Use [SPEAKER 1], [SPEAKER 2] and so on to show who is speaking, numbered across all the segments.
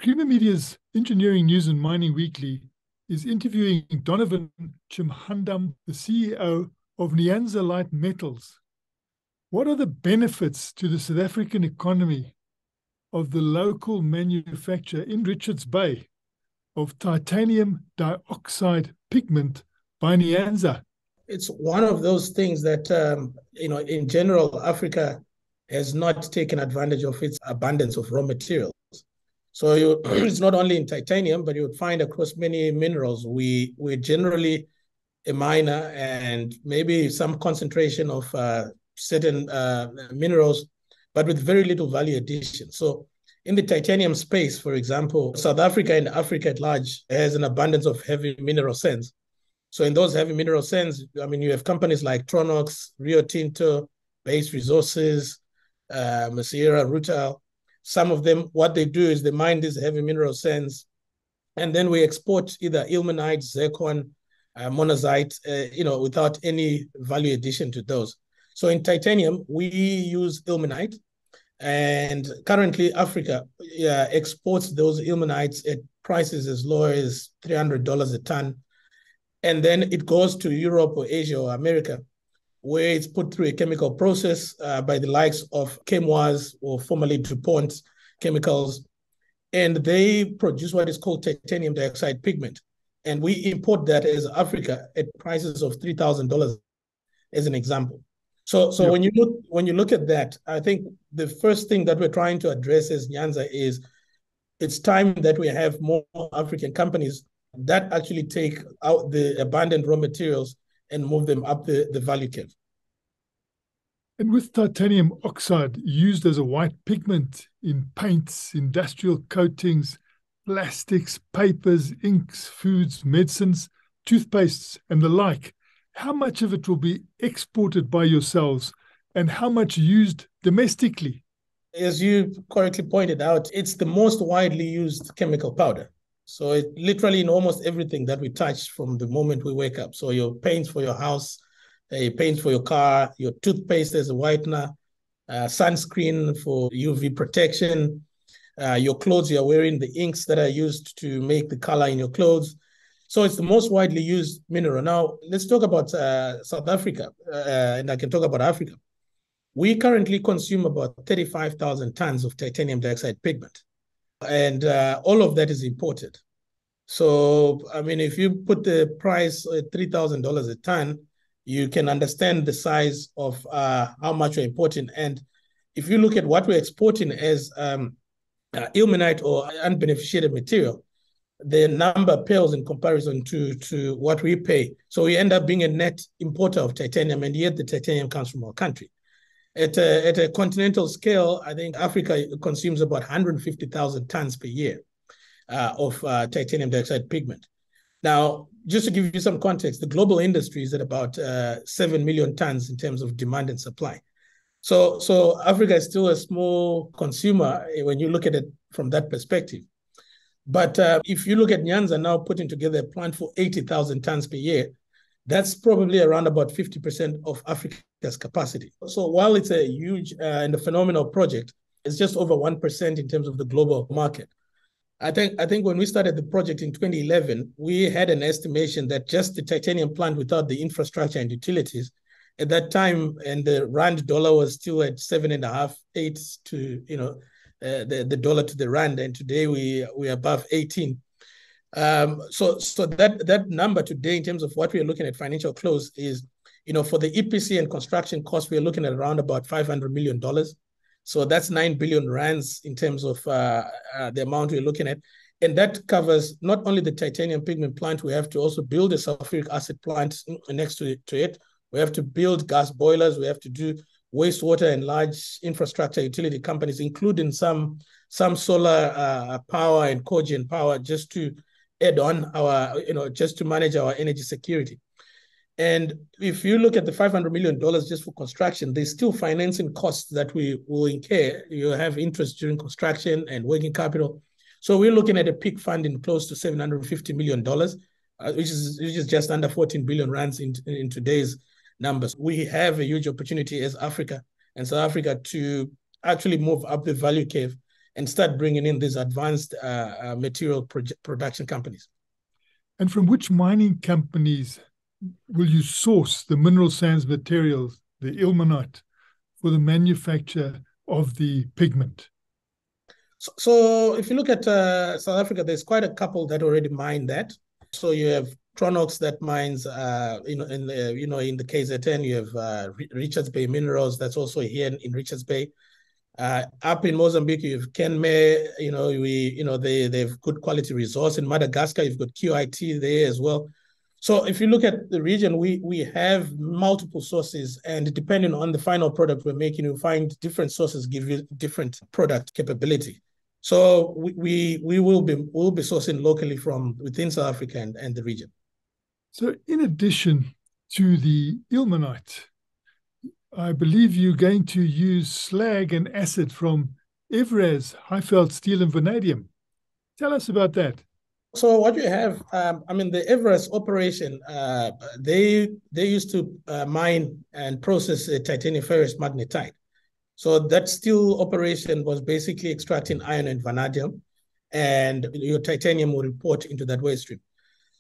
[SPEAKER 1] Creamer Media's Engineering News and Mining Weekly is interviewing Donovan Chimhandam, the CEO of Nyanza Light Metals. What are the benefits to the South African economy of the local manufacture in Richards Bay of titanium dioxide pigment by Nyanza?
[SPEAKER 2] It's one of those things that, in general, Africa has not taken advantage of its abundance of raw materials. So it's not only in titanium, but you would find across many minerals, we're generally a miner and maybe some concentration of certain minerals, but with very little value addition. So in the titanium space, for example, South Africa and Africa at large has an abundance of heavy mineral sands. So in those heavy mineral sands, I mean, you have companies like Tronox, Rio Tinto, Base Resources, Sierra Rutile. Some of them, what they do is they mine these heavy mineral sands, and then we export either ilmenite, zircon, monazite, without any value addition to those. So in titanium, we use ilmenite, and currently Africa exports those ilmenites at prices as low as $300 a ton. And then it goes to Europe or Asia or America, where it's put through a chemical process by the likes of Chemours or formerly DuPont chemicals. And they produce what is called titanium dioxide pigment. And we import that as Africa at prices of $3,000 as an example. So yep. when you look at that, I think the first thing that we're trying to address as Nyanza is it's time that we have more African companies that actually take out the abundant raw materials and move them up the value curve.
[SPEAKER 1] And with titanium oxide used as a white pigment in paints, industrial coatings, plastics, papers, inks, foods, medicines, toothpastes, and the like, how much of it will be exported by yourselves and how much used domestically?
[SPEAKER 2] As you correctly pointed out, it's the most widely used chemical powder. So it literally in almost everything that we touch from the moment we wake up. So your paints for your house, your paints for your car, your toothpaste as a whitener, sunscreen for UV protection, your clothes you're wearing, the inks that are used to make the color in your clothes. So it's the most widely used mineral. Now, let's talk about South Africa, and I can talk about Africa. We currently consume about 35,000 tons of titanium dioxide pigment. And all of that is imported. So, I mean, if you put the price at $3,000 a ton, you can understand the size of how much we're importing. And if you look at what we're exporting as ilmenite or unbeneficiated material, the number pales in comparison to what we pay. So we end up being a net importer of titanium, and yet the titanium comes from our country. At a continental scale, I think Africa consumes about 150,000 tons per year of titanium dioxide pigment. Now, just to give you some context, the global industry is at about 7 million tons in terms of demand and supply. So Africa is still a small consumer when you look at it from that perspective. But if you look at Nyanza now putting together a plant for 80,000 tons per year, that's probably around about 50% of Africa's capacity. So while it's a huge and a phenomenal project, it's just over 1% in terms of the global market. I think when we started the project in 2011, we had an estimation that just the titanium plant without the infrastructure and utilities at that time, and the rand dollar was still at 7.5, 8 to, the dollar to the rand, and today we're above 18. So that number today in terms of what we're looking at financial close is, for the EPC and construction cost, we're looking at around about $500 million. So that's 9 billion rands in terms of the amount we're looking at. And that covers not only the titanium pigment plant, we have to also build a sulfuric acid plant next to it. We have to build gas boilers. We have to do wastewater and large infrastructure utility companies, including some solar power and cogen power, just to add on our, just to manage our energy security. And if you look at the $500 million just for construction, there's still financing costs that we will incur. You have interest during construction and working capital. So we're looking at a peak funding close to $750 million, which is just under 14 billion rands in today's numbers. We have a huge opportunity as Africa and South Africa to actually move up the value curve and start bringing in these advanced material production companies.
[SPEAKER 1] And from which mining companies will you source the mineral sands materials, the ilmenite, for the manufacture of the pigment?
[SPEAKER 2] So if you look at South Africa, there's quite a couple that already mine that. So you have Tronox that mines, in the KZN. You have Richards Bay Minerals that's also here in Richards Bay. Up in Mozambique, you have Kenme. They have good quality resource. In Madagascar, you've got QIT there as well. So if you look at the region, we have multiple sources, and depending on the final product we're making, you find different sources give you different product capability. So we will be sourcing locally from within South Africa and the region.
[SPEAKER 1] So in addition to the ilmenite, I believe you're going to use slag and acid from Evraz, Highveld Steel and Vanadium. Tell us about that.
[SPEAKER 2] So what you have, the Everest operation, they used to mine and process titanium ferrous magnetite. So that steel operation was basically extracting iron and vanadium, and your titanium will report into that waste stream.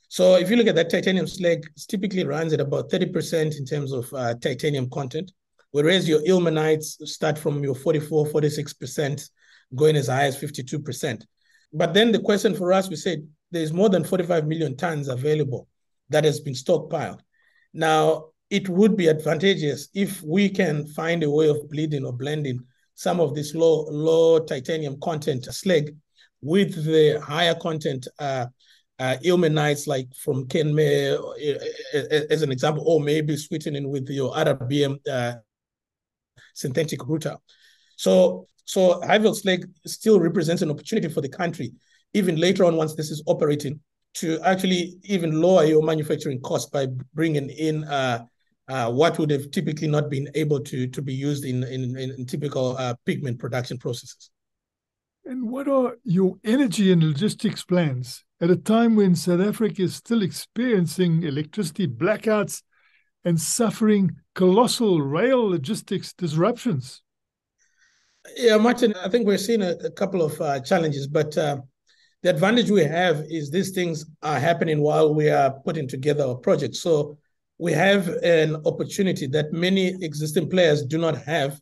[SPEAKER 2] So if you look at that titanium slag, it typically runs at about 30% in terms of titanium content, whereas your ilmenites start from your 44, 46%, going as high as 52%. But then the question for us, we said, there's more than 45 million tons available that has been stockpiled. Now, it would be advantageous if we can find a way of bleeding or blending some of this low titanium content slag with the higher content ilmenites, like from Kenme, as an example, or maybe sweetening with your R14bn synthetic rutile. So Highveld slag still represents an opportunity for the country, even later on once this is operating, to actually even lower your manufacturing cost by bringing in what would have typically not been able to be used in typical pigment production processes.
[SPEAKER 1] And what are your energy and logistics plans at a time when South Africa is still experiencing electricity blackouts and suffering colossal rail logistics disruptions?
[SPEAKER 2] Yeah, Martin, I think we're seeing a couple of challenges, but the advantage we have is these things are happening while we are putting together our project. So we have an opportunity that many existing players do not have.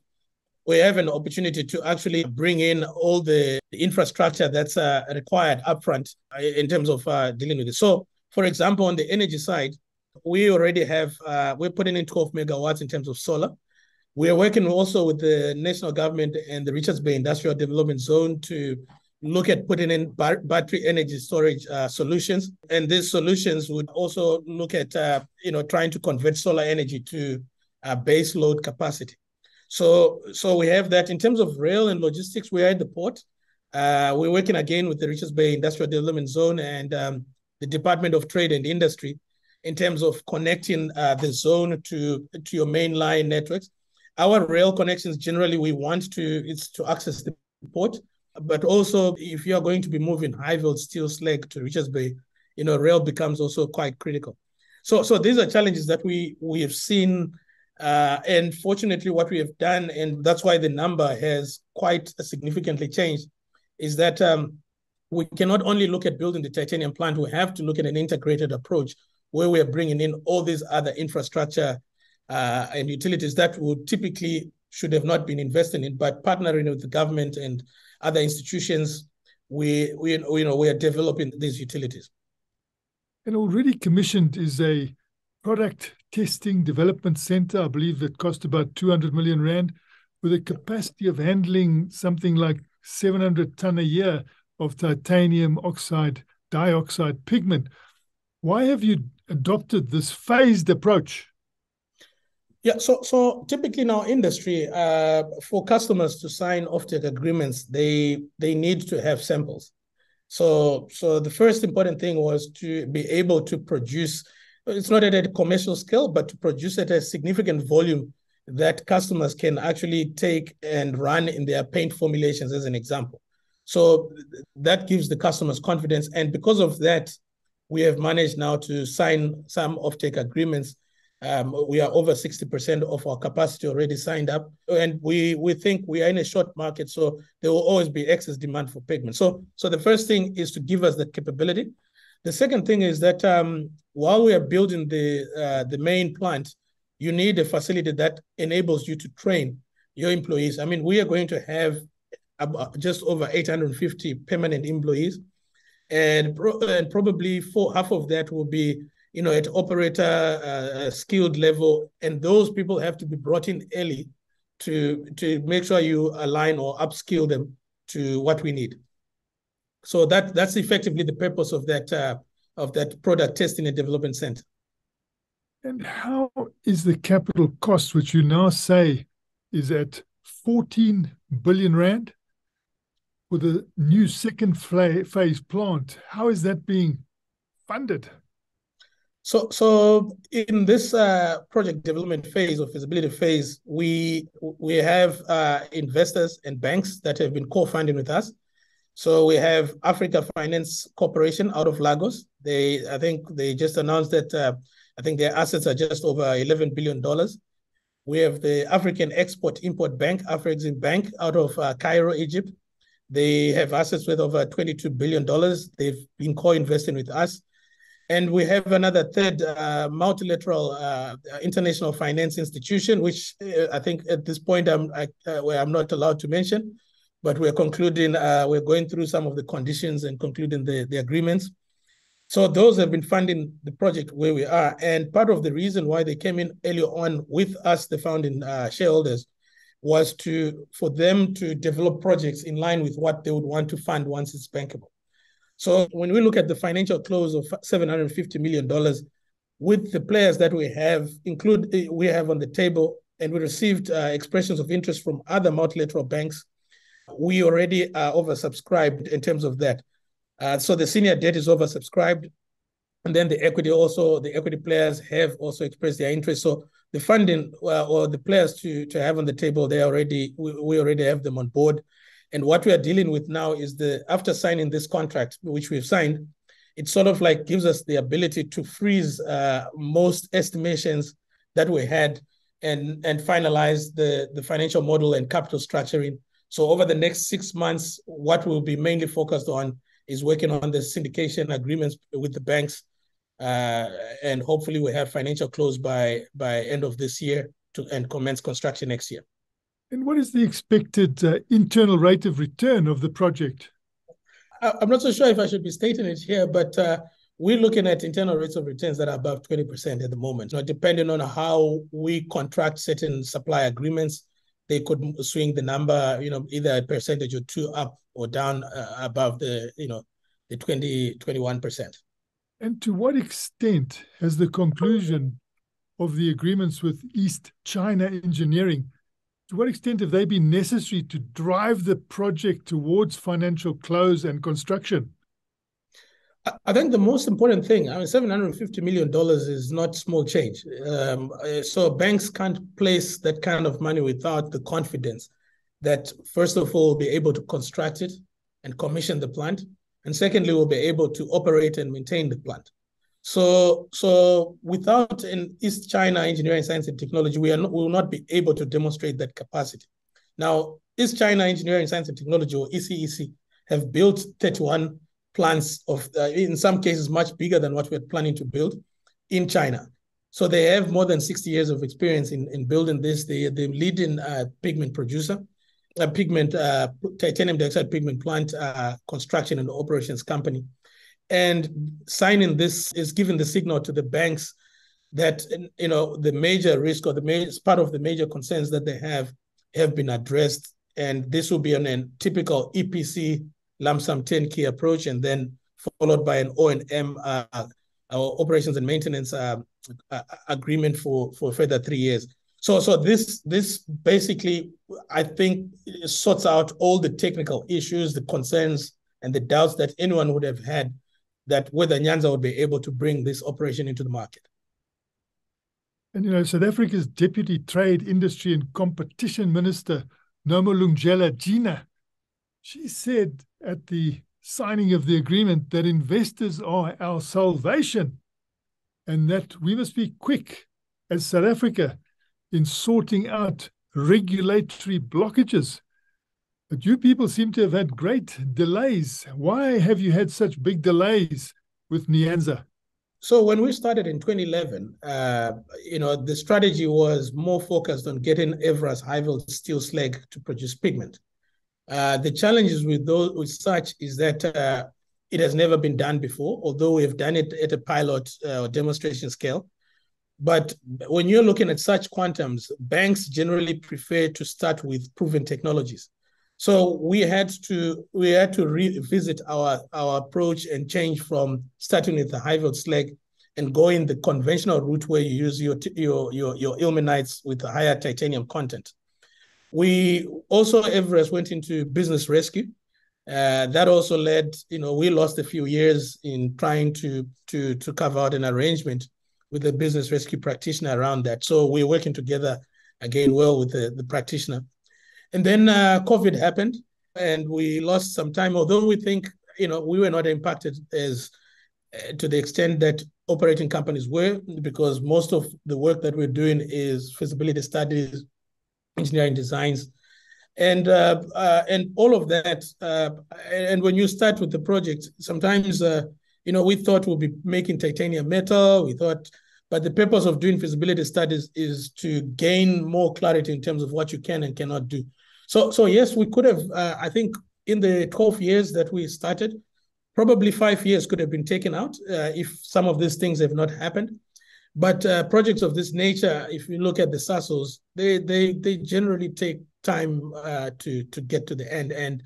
[SPEAKER 2] We have an opportunity to actually bring in all the infrastructure that's required upfront in terms of dealing with it. So, for example, on the energy side, we already have, we're putting in 12 megawatts in terms of solar. We are working also with the national government and the Richards Bay Industrial Development Zone to look at putting in battery energy storage solutions. And these solutions would also look at, trying to convert solar energy to base load capacity. So we have that. In terms of rail and logistics, we are at the port. We're working again with the Richards Bay Industrial Development Zone and the Department of Trade and Industry in terms of connecting the zone to your mainline networks. Our rail connections, generally, we want to access the port, but also if you are going to be moving Highveld steel slag to Richards Bay, rail becomes also quite critical. So these are challenges that we have seen. And fortunately, what we have done, and that's why the number has quite significantly changed, is that we cannot only look at building the titanium plant, we have to look at an integrated approach where we are bringing in all these other infrastructure and utilities that would typically should have not been invested in, but partnering with the government and other institutions, we are developing these utilities.
[SPEAKER 1] And already commissioned is a product testing development center, I believe, that cost about 200 million rand, with a capacity of handling something like 700 ton a year of titanium dioxide pigment. Why have you adopted this phased approach?
[SPEAKER 2] Yeah, so typically in our industry, for customers to sign offtake agreements, they need to have samples. So the first important thing was to be able to produce. It's not at a commercial scale, but to produce at a significant volume that customers can actually take and run in their paint formulations, as an example. So that gives the customers confidence. And because of that, we have managed now to sign some offtake agreements We are over 60% of our capacity already signed up, and we think we are in a short market, so there will always be excess demand for pigment. So the first thing is to give us that capability. The second thing is that while we are building the main plant, you need a facility that enables you to train your employees. I mean, we are going to have just over 850 permanent employees, and probably half of that will be, at operator skilled level, and those people have to be brought in early to make sure you align or upskill them to what we need. So that's effectively the purpose of that product testing and development center.
[SPEAKER 1] And how is the capital cost, which you now say is at 14 billion rand, for the new second phase plant? How is that being funded?
[SPEAKER 2] So in this project development phase or feasibility phase, we have investors and banks that have been co-funding with us. So we have Africa Finance Corporation out of Lagos. I think they just announced that I think their assets are just over $11 billion. We have the African Export-Import Bank, Afrexim Bank, out of Cairo, Egypt. They have assets worth over $22 billion. They've been co-investing with us. And we have another third multilateral international finance institution, which I think at this point I'm not allowed to mention, but we're concluding, we're going through some of the conditions and concluding the agreements. So those have been funding the project where we are. And part of the reason why they came in earlier on with us, the founding shareholders, was for them to develop projects in line with what they would want to fund once it's bankable. So when we look at the financial close of $750 million, with the players that we have on the table, and we received expressions of interest from other multilateral banks, we already are oversubscribed in terms of that. So the senior debt is oversubscribed, and then the equity players have also expressed their interest. So the funding or the players to have on the table, we already have them on board. And what we are dealing with now is after signing this contract, which we've signed, it sort of like gives us the ability to freeze most estimations that we had and finalize the financial model and capital structuring. So over the next 6 months, what we'll be mainly focused on is working on the syndication agreements with the banks, and hopefully we have financial close by end of this year and commence construction next year.
[SPEAKER 1] And what is the expected internal rate of return of the project?
[SPEAKER 2] I'm not so sure if I should be stating it here, but we're looking at internal rates of returns that are above 20% at the moment. Now, depending on how we contract certain supply agreements, they could swing the number, either a percentage or two up or down above the 21%.
[SPEAKER 1] And to what extent has the conclusion of the agreements with East China Engineering, to what extent have they been necessary to drive the project towards financial close and construction?
[SPEAKER 2] I think the most important thing, $750 million is not small change. So banks can't place that kind of money without the confidence that, first of all, we'll be able to construct it and commission the plant. And secondly, we'll be able to operate and maintain the plant. So without an East China Engineering, Science and Technology, we will not be able to demonstrate that capacity. Now, East China Engineering, Science and Technology, or ECEC, have built 31 plants of, in some cases, much bigger than what we're planning to build in China. So they have more than 60 years of experience in building this. They're the leading pigment producer, titanium dioxide pigment plant construction and operations company. And signing this is giving the signal to the banks that the major risk or part of the major concerns that they have been addressed, and this will be on a typical EPC lump sum 10K approach, and then followed by an O&M operations and maintenance agreement for further 3 years. So this basically, I think, sorts out all the technical issues, the concerns, and the doubts that anyone would have had that whether Nyanza would be able to bring this operation into the market.
[SPEAKER 1] And, South Africa's Deputy Trade, Industry and Competition Minister, Nomolungela Gina, she said at the signing of the agreement that investors are our salvation and that we must be quick as South Africa in sorting out regulatory blockages. But you people seem to have had great delays. Why have you had such big delays with Nyanza?
[SPEAKER 2] So when we started in 2011, the strategy was more focused on getting Evra's high-volt steel slag to produce pigment. The challenges with such is that it has never been done before, although we have done it at a pilot or demonstration scale. But when you're looking at such quantums, banks generally prefer to start with proven technologies. So we had to revisit our approach and change from starting with the high-volt slag and going the conventional route where you use your ilmenites with a higher titanium content. We also, Everest went into business rescue. That also led, we lost a few years in trying to carve out an arrangement with the business rescue practitioner around that. So we're working together again well with the practitioner. And then COVID happened and we lost some time, although we think, we were not impacted as to the extent that operating companies were, because most of the work that we're doing is feasibility studies, engineering designs, and all of that. And when you start with the project, sometimes, we thought we'll be making titanium metal, but the purpose of doing feasibility studies is to gain more clarity in terms of what you can and cannot do. So yes, we could have, I think in the 12 years that we started, probably 5 years could have been taken out if some of these things have not happened. But projects of this nature, if you look at the SASOs, they generally take time to get to the end. And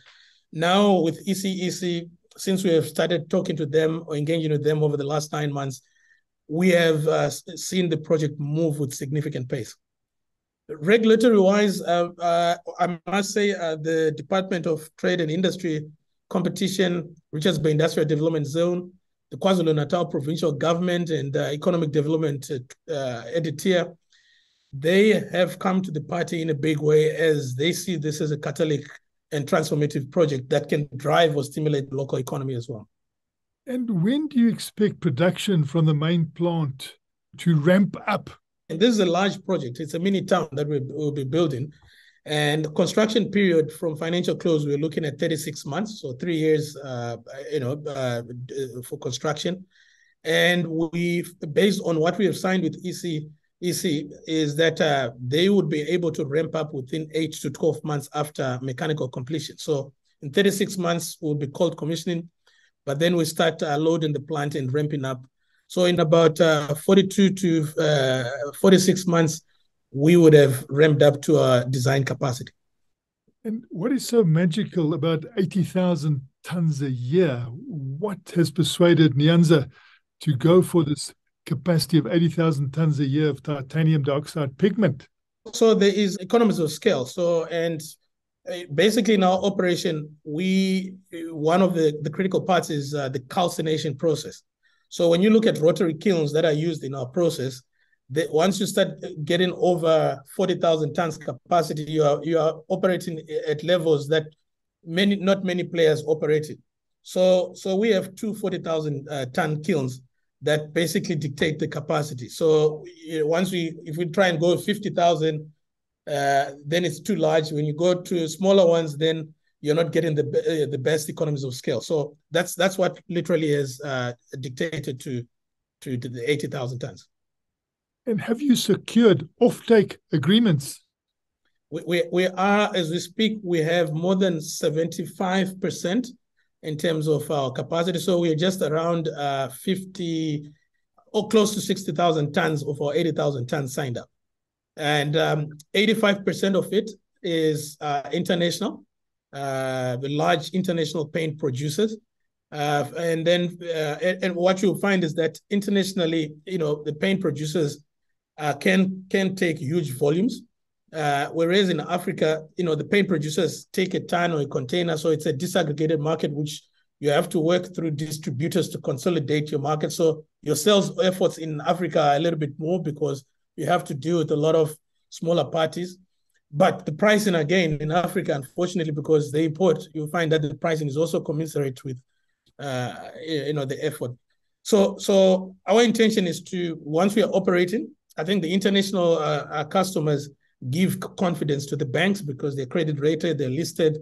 [SPEAKER 2] now with ECEC, since we have started talking to them or engaging with them over the last 9 months, we have seen the project move with significant pace. Regulatory-wise, I must say the Department of Trade and Industry, Competition, Richards Bay Industrial Development Zone, the KwaZulu-Natal provincial government and economic development editor, they have come to the party in a big way as they see this as a catalytic and transformative project that can drive or stimulate the local economy as well.
[SPEAKER 1] And when do you expect production from the main plant to ramp up?
[SPEAKER 2] And this is a large project. It's a mini town that we'll be building. And construction period from financial close, we're looking at 36 months, so 3 years, for construction. And based on what we have signed with EC, is that they would be able to ramp up within 8 to 12 months after mechanical completion. So in 36 months, will be cold commissioning, but then we start loading the plant and ramping up. So in about 42 to 46 months, we would have ramped up to our design capacity.
[SPEAKER 1] And what is so magical about 80,000 tons a year? What has persuaded Nyanza to go for this capacity of 80,000 tons a year of titanium dioxide pigment?
[SPEAKER 2] So there is economies of scale. So, and basically in our operation, one of the critical parts is the calcination process. So when you look at rotary kilns that are used in our process, once you start getting over 40,000 tons capacity, you are operating at levels that not many players operated. So we have two 40,000 ton kilns that basically dictate the capacity. So if we try and go 50,000, then it's too large. When you go to smaller ones, then you're not getting the best economies of scale. So that's what literally has dictated to the 80,000 tons.
[SPEAKER 1] And have you secured offtake agreements?
[SPEAKER 2] We are, as we speak, we have more than 75% in terms of our capacity. So we're just around 50 or close to 60,000 tons of our 80,000 tons signed up. And 85% of it is international, the large international paint producers. And then what you'll find is that internationally, the paint producers can take huge volumes. Whereas in Africa, the paint producers take a ton or a container. So it's a disaggregated market, which you have to work through distributors to consolidate your market. So your sales efforts in Africa are a little bit more because you have to deal with a lot of smaller parties. But the pricing, again, in Africa, unfortunately, because they import, you'll find that the pricing is also commensurate with, the effort. So our intention is to, once we are operating, I think the international customers give confidence to the banks because they're credit rated, they're listed.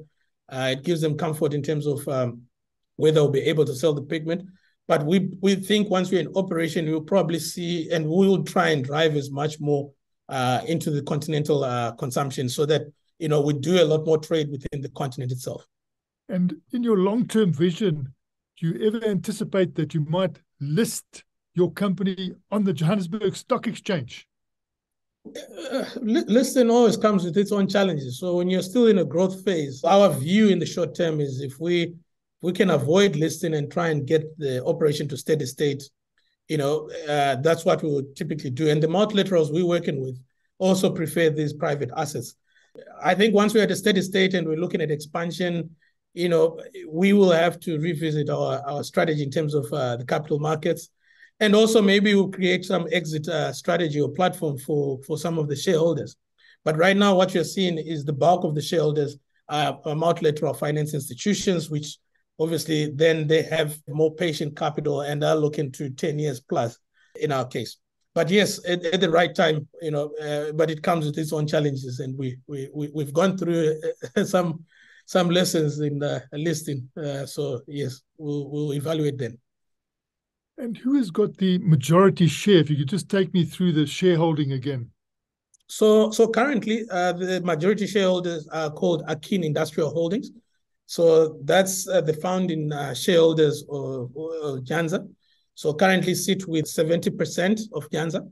[SPEAKER 2] It gives them comfort in terms of whether we'll be able to sell the pigment. But we think once we're in operation, we'll probably see, and we will try and drive as much more into the continental consumption so that, you know, we do a lot more trade within the continent itself.
[SPEAKER 1] And in your long-term vision, do you ever anticipate that you might list your company on the Johannesburg Stock Exchange?
[SPEAKER 2] Listing always comes with its own challenges. So when you're still in a growth phase, our view in the short term is if we can avoid listing and try and get the operation to steady state, you know, that's what we would typically do. And the multilaterals we're working with also prefer these private assets. I think once we're at a steady state and we're looking at expansion, you know, we will have to revisit our strategy in terms of the capital markets. And also maybe we'll create some exit strategy or platform for some of the shareholders. But right now, what you're seeing is the bulk of the shareholders are multilateral finance institutions, which obviously then they have more patient capital and are looking to 10 years plus in our case. But yes, at the right time, you know, but it comes with its own challenges. And we've gone through some lessons in listing. So yes, we'll evaluate them.
[SPEAKER 1] And who has got the majority share? If you could just take me through the shareholding again.
[SPEAKER 2] So currently, the majority shareholders are called Akin Industrial Holdings. So that's the founding shareholders of Janza. So currently sit with 70% of Janza,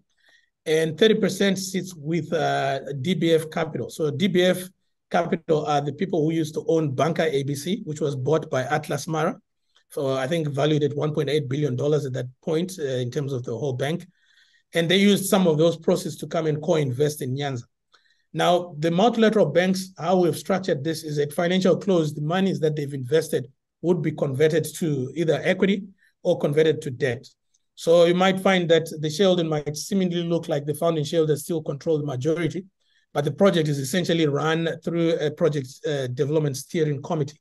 [SPEAKER 2] and 30% sits with DBF Capital. So DBF Capital are the people who used to own Banca ABC, which was bought by Atlas Mara. So I think valued at $1.8 billion at that point in terms of the whole bank. And they used some of those proceeds to come and co-invest in Nyanza. Now, the multilateral banks, how we've structured this is at financial close, the monies that they've invested would be converted to either equity or converted to debt. So you might find that the shareholding might seemingly look like the founding shareholders still control the majority, but the project is essentially run through a project development steering committee.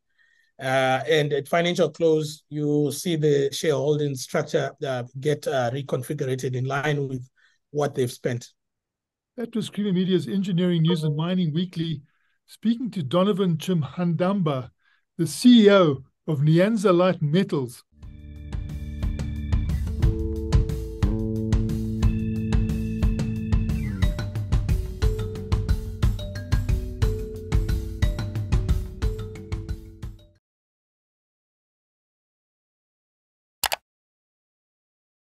[SPEAKER 2] And at financial close, you see the shareholding structure get reconfigured in line with what they've spent.
[SPEAKER 1] That was Creamer Media's Engineering News and Mining Weekly, speaking to Donovan Chimhandamba, the CEO of Nyanza Light Metals,